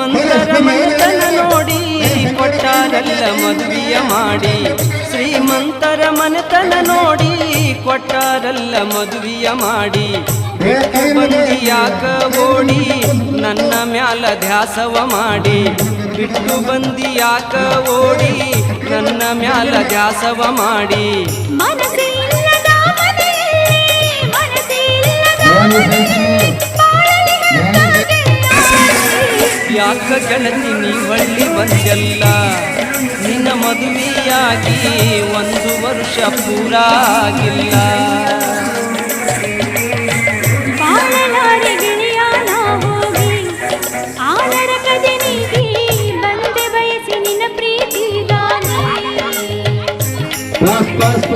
ಶ್ರೀಮಂತರ ಮನೆತನ ನೋಡಿ ಕೊಟ್ಟಾರಲ್ಲ ಮದುವೆಯ ಮಾಡಿ. ಶ್ರೀಮಂತರ ಮನೆತನ ನೋಡಿ ಕೊಟ್ಟಾರಲ್ಲ ಮದುವೆಯ ಮಾಡಿ. ಬಿಟ್ಟು ಬಂದಿಯಾಕ ಓಡಿ ನನ್ನ ಮ್ಯಾಲ ಧ್ಯಾಸವ ಮಾಡಿ. ಬಿಟ್ಟು ಬಂದಿಯಾಕ ಓಡಿ ನನ್ನ ಮ್ಯಾಲ ಧ್ಯಾಸವ ಮಾಡಿ. ಯಾಕ ಗೆಳತಿ ನೀ ಹೊಳ್ಳಿ ಬಂದೆಲ್ಲ, ನಿನ್ನ ಮದುವೆಯಾಗಿ 1 ವರ್ಷ ಪೂರ ಆಗಿಲ್ಲ. ಬಸ್